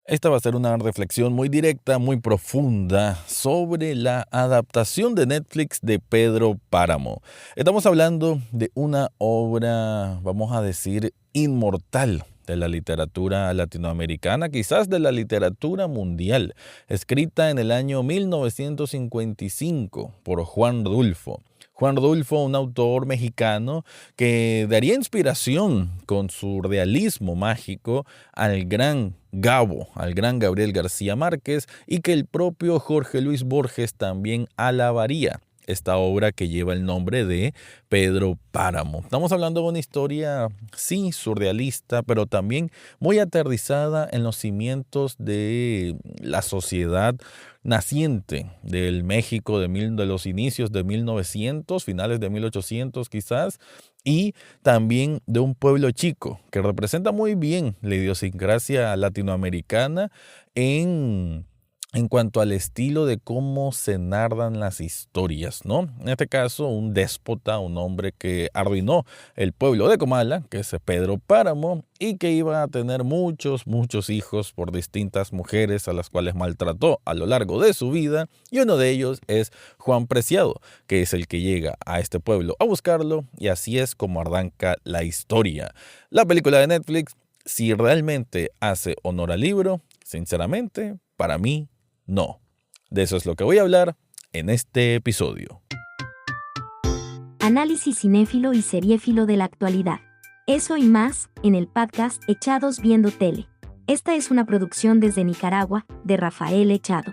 Esta va a ser una reflexión muy directa, muy profunda sobre la adaptación de Netflix de Pedro Páramo. Estamos hablando de una obra, vamos a decir, inmortal de la literatura latinoamericana, quizás de la literatura mundial, escrita en el año 1955 por Juan Rulfo. Juan Rulfo, un autor mexicano que daría inspiración con su realismo mágico al gran Gabo, al gran Gabriel García Márquez, y que el propio Jorge Luis Borges también alabaría esta obra que lleva el nombre de Pedro Páramo. Estamos hablando de una historia, sí, surrealista, pero también muy aterrizada en los cimientos de la sociedad naciente del México de los inicios de 1900, finales de 1800 quizás, y también de un pueblo chico que representa muy bien la idiosincrasia latinoamericana en, en cuanto al estilo de cómo se narran las historias, ¿no? En este caso, un déspota, un hombre que arruinó el pueblo de Comala, que es Pedro Páramo, y que iba a tener muchos hijos por distintas mujeres a las cuales maltrató a lo largo de su vida, y uno de ellos es Juan Preciado, que es el que llega a este pueblo a buscarlo, y así es como arranca la historia. La película de Netflix, si realmente hace honor al libro, sinceramente, para mí, no. De eso es lo que voy a hablar en este episodio. Análisis cinéfilo y seriéfilo de la actualidad. Eso y más, en el podcast Echados Viendo Tele. Esta es una producción desde Nicaragua, de Rafael Echado.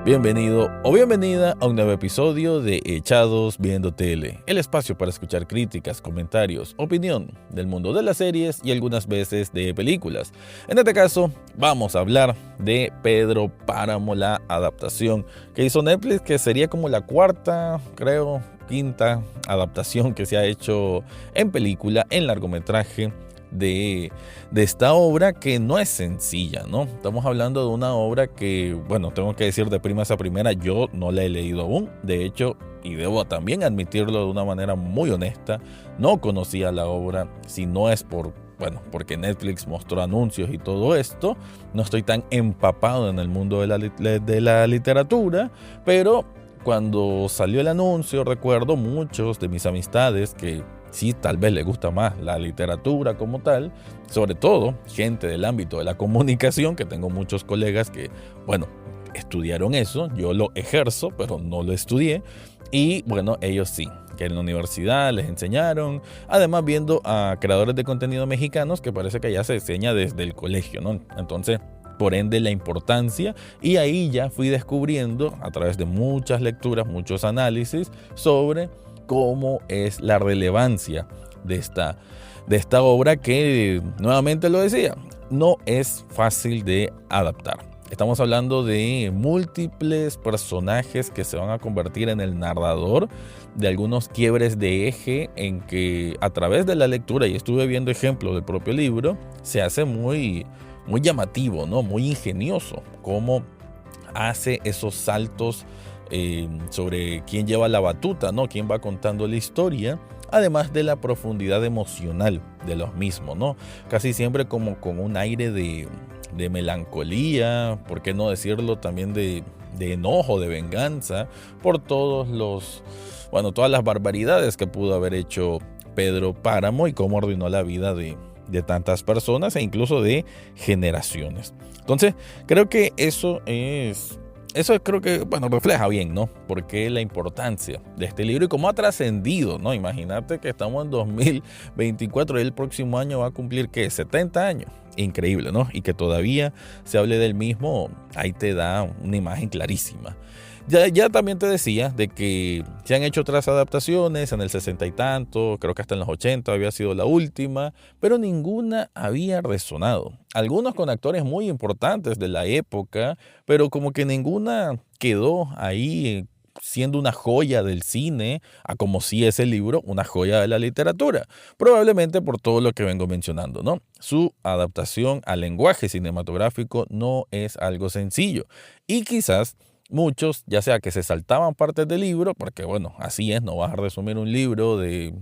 Bienvenido o bienvenida a un nuevo episodio de Echados Viendo Tele, el espacio para escuchar críticas, comentarios, opinión del mundo de las series y algunas veces de películas. En este caso, vamos a hablar de Pedro Páramo, la adaptación que hizo Netflix, que sería como la cuarta, creo, quinta adaptación que se ha hecho en película, en largometraje, de esta obra que no es sencilla, ¿no? Estamos hablando de una obra que, bueno, tengo que decir de primas a primera, yo no la he leído aún. De hecho, y debo también admitirlo de una manera muy honesta, no conocía la obra. Si no es porque Netflix mostró anuncios y todo esto, no estoy tan empapado en el mundo de la literatura, pero cuando salió el anuncio, recuerdo muchos de mis amistades que sí, tal vez le gusta más la literatura como tal, sobre todo gente del ámbito de la comunicación, que tengo muchos colegas que, bueno, estudiaron eso, yo lo ejerzo, pero no lo estudié, y bueno, ellos sí, que en la universidad les enseñaron, además viendo a creadores de contenido mexicanos, que parece que ya se enseña desde el colegio, ¿no? Entonces, por ende la importancia, y ahí ya fui descubriendo a través de muchas lecturas, muchos análisis sobre cómo es la relevancia de esta obra que, nuevamente lo decía, no es fácil de adaptar. Estamos hablando de múltiples personajes que se van a convertir en el narrador, de algunos quiebres de eje en que a través de la lectura, y estuve viendo ejemplos del propio libro, se hace muy llamativo, ¿no? Muy ingenioso cómo hace esos saltos sobre quién lleva la batuta, ¿no? Quién va contando la historia, además de la profundidad emocional de los mismos, ¿no? Casi siempre como con un aire de melancolía, por qué no decirlo también de enojo, de venganza, por todas las barbaridades que pudo haber hecho Pedro Páramo y cómo arruinó la vida de tantas personas e incluso de generaciones. Entonces, creo que eso creo que, refleja bien, ¿no? Porque la importancia de este libro y cómo ha trascendido, ¿no? Imagínate que estamos en 2024 y el próximo año va a cumplir, ¿qué? 70 años. Increíble, ¿no? Y que todavía se hable del mismo, ahí te da una imagen clarísima. Ya también te decía de que se han hecho otras adaptaciones en el 60 y tanto, creo que hasta en los 80 había sido la última, pero ninguna había resonado. Algunos con actores muy importantes de la época, pero como que ninguna quedó ahí siendo una joya del cine, a como si es el libro una joya de la literatura. Probablemente por todo lo que vengo mencionando, ¿no? Su adaptación al lenguaje cinematográfico no es algo sencillo y quizás muchos, ya sea que se saltaban partes del libro, porque bueno, así es, no vas a resumir un libro de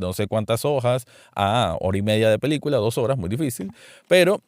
no sé cuántas hojas a hora y media de película, 2 horas, muy difícil, pero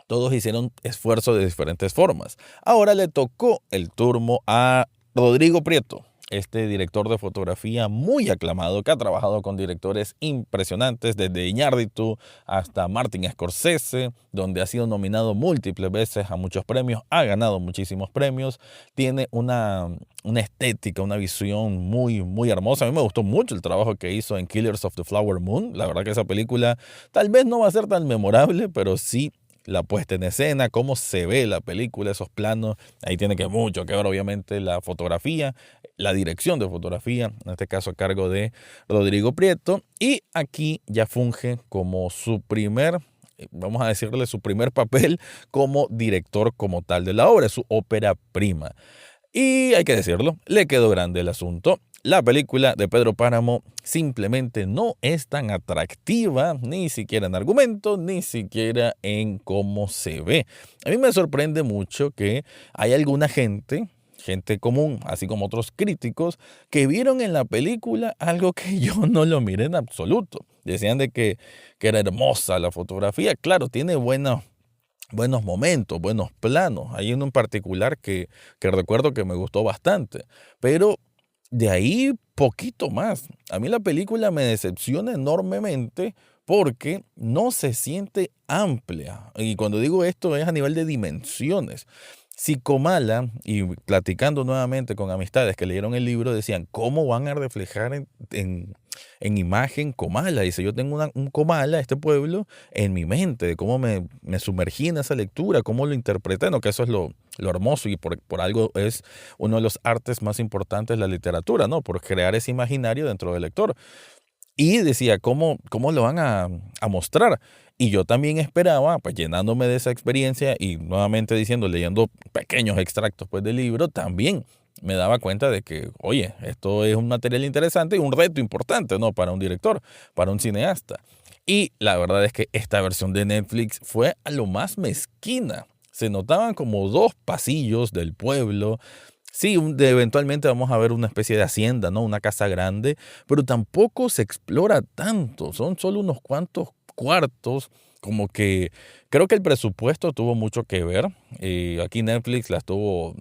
todos hicieron esfuerzo de diferentes formas. Ahora le tocó el turno a Rodrigo Prieto, este director de fotografía muy aclamado que ha trabajado con directores impresionantes desde Iñárritu hasta Martin Scorsese, donde ha sido nominado múltiples veces a muchos premios, ha ganado muchísimos premios, tiene una estética, una visión muy, muy hermosa. A mí me gustó mucho el trabajo que hizo en Killers of the Flower Moon. La verdad que esa película tal vez no va a ser tan memorable, pero sí la puesta en escena, cómo se ve la película, esos planos, ahí tiene que mucho que ver obviamente la fotografía, la dirección de fotografía, en este caso a cargo de Rodrigo Prieto, y aquí ya funge como su primer, vamos a decirle su primer papel como director como tal de la obra, su ópera prima. Y hay que decirlo, le quedó grande el asunto. La película de Pedro Páramo simplemente no es tan atractiva, ni siquiera en argumento, ni siquiera en cómo se ve. A mí me sorprende mucho que hay alguna gente común, así como otros críticos, que vieron en la película algo que yo no lo miré en absoluto. Decían de que era hermosa la fotografía. Claro, tiene buenos momentos, buenos planos. Hay uno en particular que recuerdo que me gustó bastante, pero de ahí poquito más. A mí la película me decepciona enormemente porque no se siente amplia. Y cuando digo esto es a nivel de dimensiones. Si Comala, y platicando nuevamente con amistades que leyeron el libro, decían, ¿cómo van a reflejar en imagen Comala? Dice, yo tengo un Comala, este pueblo, en mi mente, de cómo me sumergí en esa lectura, cómo lo interpreté, no, que eso es lo hermoso y por algo es uno de los artes más importantes de la literatura, ¿no? Por crear ese imaginario dentro del lector. Y decía, ¿cómo lo van a mostrar? Y yo también esperaba, pues llenándome de esa experiencia y nuevamente diciendo, leyendo pequeños extractos pues, del libro, también me daba cuenta de que, oye, esto es un material interesante y un reto importante, ¿no? Para un director, para un cineasta. Y la verdad es que esta versión de Netflix fue a lo más mezquina. Se notaban como 2 pasillos del pueblo. Sí, eventualmente vamos a ver una especie de hacienda, ¿no? Una casa grande, pero tampoco se explora tanto. Son solo unos cuantos cuartos, como que creo que el presupuesto tuvo mucho que ver. Aquí Netflix la estuvo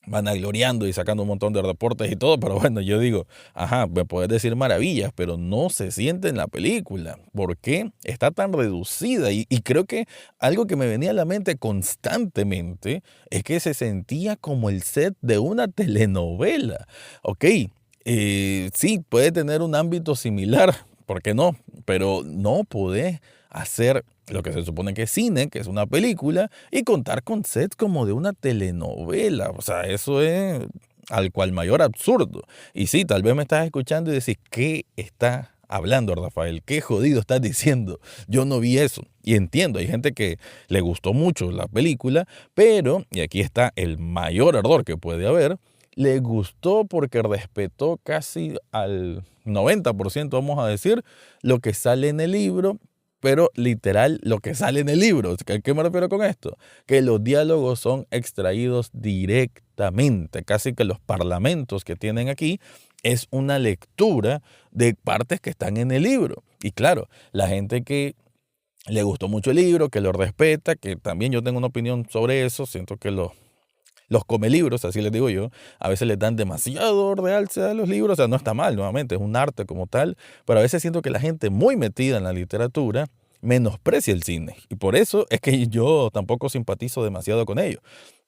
vanagloriando y sacando un montón de reportes y todo, pero bueno, yo digo, ajá, me puedes decir maravillas, pero no se siente en la película. ¿Por qué está tan reducida? Y creo que algo que me venía a la mente constantemente es que se sentía como el set de una telenovela. Ok, sí, puede tener un ámbito similar, ¿por qué no? Pero no podés hacer lo que se supone que es cine, que es una película, y contar con sets como de una telenovela. O sea, eso es al cual mayor absurdo. Y sí, tal vez me estás escuchando y decís, ¿qué está hablando, Rafael? ¿Qué jodido estás diciendo? Yo no vi eso. Y entiendo, hay gente que le gustó mucho la película, pero, y aquí está el mayor error que puede haber, le gustó porque respetó casi al 90%, vamos a decir, lo que sale en el libro, pero literal lo que sale en el libro. ¿A qué me refiero con esto? Que los diálogos son extraídos directamente, casi que los parlamentos que tienen aquí es una lectura de partes que están en el libro. Y claro, la gente que le gustó mucho el libro, que lo respeta, que también yo tengo una opinión sobre eso, siento que los comelibros, así les digo yo, a veces les dan demasiado realce a los libros, o sea, no está mal, nuevamente, es un arte como tal, pero a veces siento que la gente muy metida en la literatura menosprecia el cine, y por eso es que yo tampoco simpatizo demasiado con ello.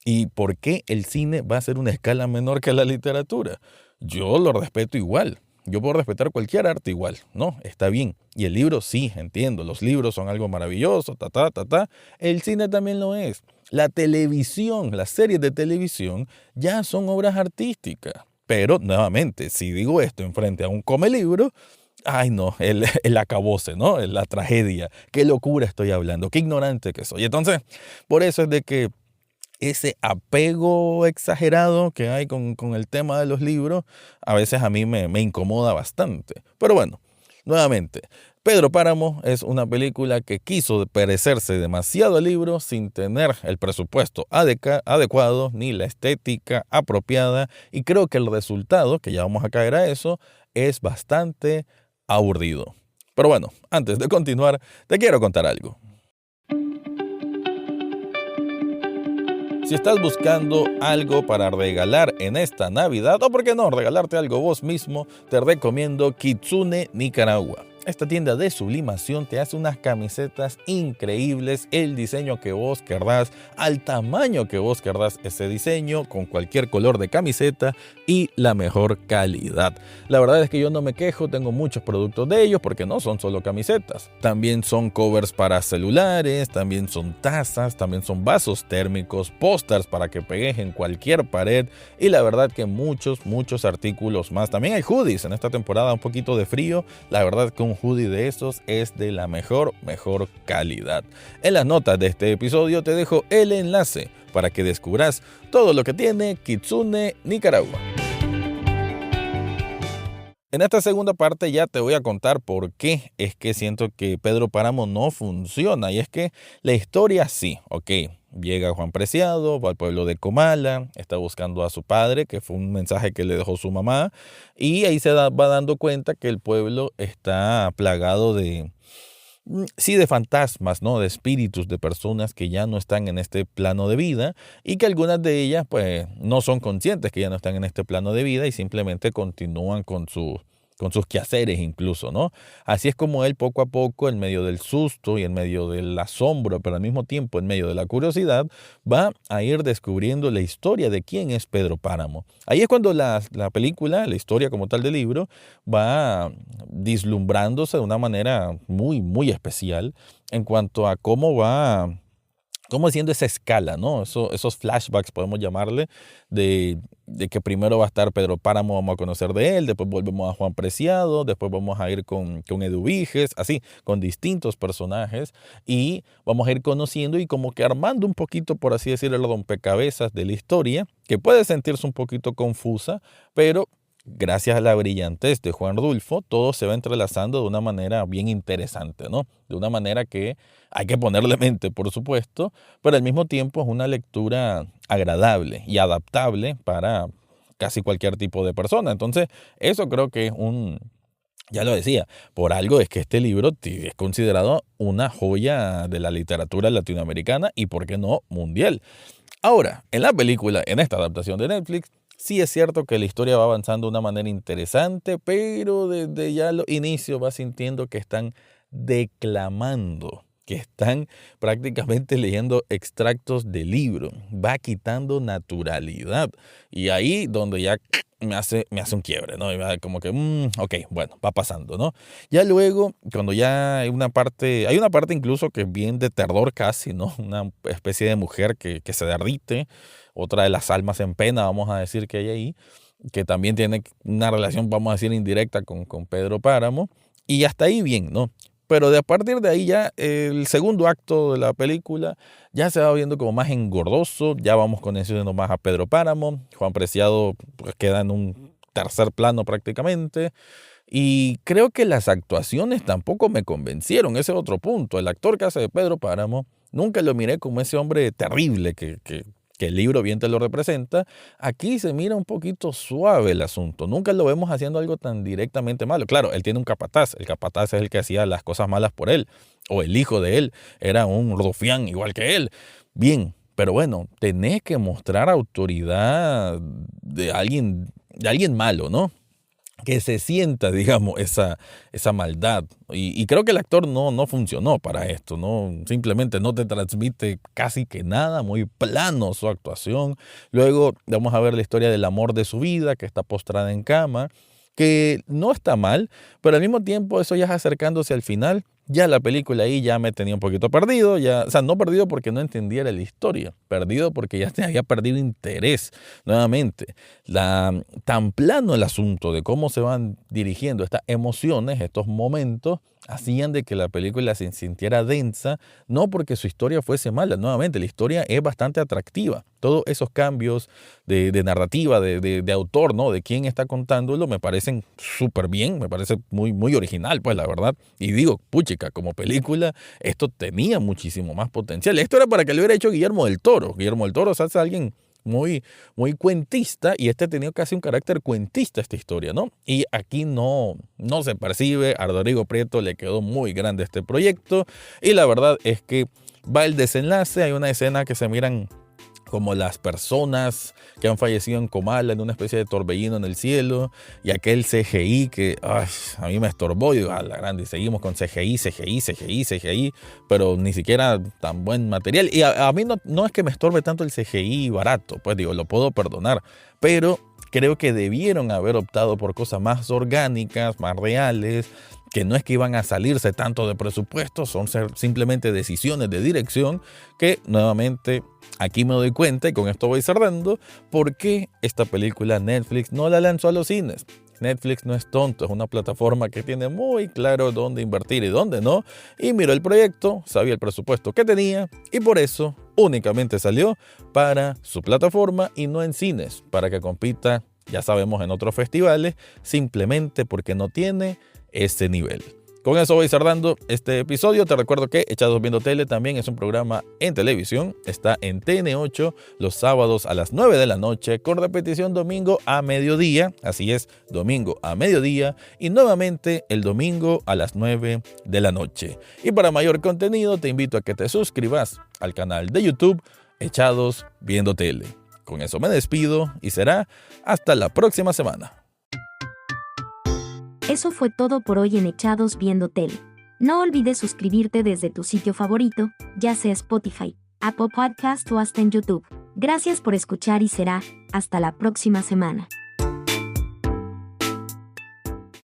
¿Y por qué el cine va a ser una escala menor que la literatura? Yo lo respeto igual. Yo puedo respetar cualquier arte igual, ¿no? Está bien. Y el libro, sí, entiendo. Los libros son algo maravilloso, ta. El cine también lo es. La televisión, las series de televisión ya son obras artísticas. Pero, nuevamente, si digo esto enfrente a un come libro, ay no, el acabose, ¿no? La tragedia. Qué locura estoy hablando, qué ignorante que soy. Entonces, por eso es de que ese apego exagerado que hay con el tema de los libros, a veces a mí me incomoda bastante. Pero bueno, nuevamente, Pedro Páramo es una película que quiso parecerse demasiado al libro sin tener el presupuesto adecuado ni la estética apropiada, y creo que el resultado, que ya vamos a caer a eso, es bastante aburrido. Pero bueno, antes de continuar, te quiero contar algo. Si estás buscando algo para regalar en esta Navidad, o por qué no, regalarte algo vos mismo, te recomiendo Kitsune Nicaragua. Esta tienda de sublimación te hace unas camisetas increíbles, el diseño que vos querrás, al tamaño que vos querrás ese diseño, con cualquier color de camiseta y la mejor calidad. La verdad es que yo no me quejo, tengo muchos productos de ellos porque no son solo camisetas. También son covers para celulares, también son tazas, también son vasos térmicos, pósters para que pegues en cualquier pared y la verdad que muchos artículos más. También hay hoodies en esta temporada, un poquito de frío, la verdad que un hoodie de estos es de la mejor calidad. En las notas de este episodio te dejo el enlace para que descubras todo lo que tiene Kitsune Nicaragua. En esta segunda parte ya te voy a contar por qué es que siento que Pedro Páramo no funciona. Y es que la historia sí, llega Juan Preciado, va al pueblo de Comala, está buscando a su padre, que fue un mensaje que le dejó su mamá, y ahí va dando cuenta que el pueblo está plagado de fantasmas, ¿no? De espíritus de personas que ya no están en este plano de vida y que algunas de ellas pues no son conscientes que ya no están en este plano de vida y simplemente continúan con sus quehaceres incluso, ¿no? Así es como él poco a poco, en medio del susto y en medio del asombro, pero al mismo tiempo en medio de la curiosidad, va a ir descubriendo la historia de quién es Pedro Páramo. Ahí es cuando la película, la historia como tal del libro, va vislumbrándose de una manera muy especial en cuanto a cómo haciendo esa escala, ¿no? Esos flashbacks, podemos llamarle, de que primero va a estar Pedro Páramo, vamos a conocer de él, después volvemos a Juan Preciado, después vamos a ir con Eduviges, así, con distintos personajes, y vamos a ir conociendo y como que armando un poquito, por así decirlo, el rompecabezas de la historia, que puede sentirse un poquito confusa, pero gracias a la brillantez de Juan Rulfo, todo se va entrelazando de una manera bien interesante, ¿no? De una manera que hay que ponerle mente, por supuesto, pero al mismo tiempo es una lectura agradable y adaptable para casi cualquier tipo de persona. Entonces, eso creo que es ya lo decía, por algo es que este libro es considerado una joya de la literatura latinoamericana y, ¿por qué no, mundial? Ahora, en la película, en esta adaptación de Netflix, sí es cierto que la historia va avanzando de una manera interesante, pero desde ya los inicios vas sintiendo que están declamando, que están prácticamente leyendo extractos del libro. Va quitando naturalidad. Y ahí donde ya me hace un quiebre, ¿no? Y como que, bueno, va pasando, ¿no? Ya luego, cuando ya hay una parte incluso que es bien de terror casi, ¿no? Una especie de mujer que se derrite, otra de las almas en pena, vamos a decir que hay ahí, que también tiene una relación, vamos a decir, indirecta con Pedro Páramo, y hasta ahí bien, ¿no? Pero a partir de ahí ya el segundo acto de la película ya se va viendo como más engordoso, ya vamos conociendo más a Pedro Páramo, Juan Preciado pues, queda en un tercer plano prácticamente, y creo que las actuaciones tampoco me convencieron, ese es otro punto. El actor que hace de Pedro Páramo, nunca lo miré como ese hombre terrible que el libro bien te lo representa. Aquí se mira un poquito suave el asunto. Nunca lo vemos haciendo algo tan directamente malo. Claro, él tiene un capataz. El capataz es el que hacía las cosas malas por él. O el hijo de él era un rufián igual que él. Bien, pero bueno, tenés que mostrar autoridad de alguien malo, ¿no? Que se sienta, digamos, esa maldad. Y creo que el actor no funcionó para esto, ¿no? Simplemente no te transmite casi que nada, muy plano su actuación. Luego vamos a ver la historia del amor de su vida, que está postrada en cama, que no está mal, pero al mismo tiempo eso ya es acercándose al final. ya la película ahí ya me tenía un poquito perdido, ya, o sea, no perdido porque no entendiera la historia, perdido porque ya te había perdido interés nuevamente. Tan plano el asunto de cómo se van dirigiendo estas emociones, estos momentos, hacían de que la película se sintiera densa, no porque su historia fuese mala, nuevamente la historia es bastante atractiva. Todos esos cambios de narrativa, de autor, ¿no? De quién está contándolo, me parecen súper bien, me parece muy, muy original, pues la verdad. Y digo, puchica, como película, esto tenía muchísimo más potencial. Esto era para que lo hubiera hecho Guillermo del Toro. Guillermo del Toro, o sea, es alguien muy, muy cuentista, y este ha tenido casi un carácter cuentista esta historia, ¿no? Y aquí no se percibe. A Rodrigo Prieto le quedó muy grande este proyecto, y la verdad es que va el desenlace. Hay una escena que se miran como las personas que han fallecido en Comala en una especie de torbellino en el cielo, y aquel CGI que a mí me estorbó. Y digo, a la grande, seguimos con CGI, pero ni siquiera tan buen material. Y a mí no es que me estorbe tanto el CGI barato, pues digo, lo puedo perdonar, pero creo que debieron haber optado por cosas más orgánicas, más reales, que no es que iban a salirse tanto de presupuesto, son simplemente decisiones de dirección que nuevamente aquí me doy cuenta, y con esto voy cerrando, por qué esta película Netflix no la lanzó a los cines. Netflix no es tonto, es una plataforma que tiene muy claro dónde invertir y dónde no, y miró el proyecto, sabía el presupuesto que tenía, y por eso únicamente salió para su plataforma y no en cines, para que compita, ya sabemos, en otros festivales, simplemente porque no tiene ese nivel. Con eso voy cerrando este episodio. Te recuerdo que Echados Viendo Tele también es un programa en televisión. Está en TN8 los sábados a las 9 de la noche, con repetición domingo a mediodía. Así es, domingo a mediodía, y nuevamente el domingo a las 9 de la noche. Y para mayor contenido te invito a que te suscribas al canal de YouTube Echados Viendo Tele. Con eso me despido y será hasta la próxima semana. Eso fue todo por hoy en Echados Viendo Tele. No olvides suscribirte desde tu sitio favorito, ya sea Spotify, Apple Podcast o hasta en YouTube. Gracias por escuchar y será hasta la próxima semana.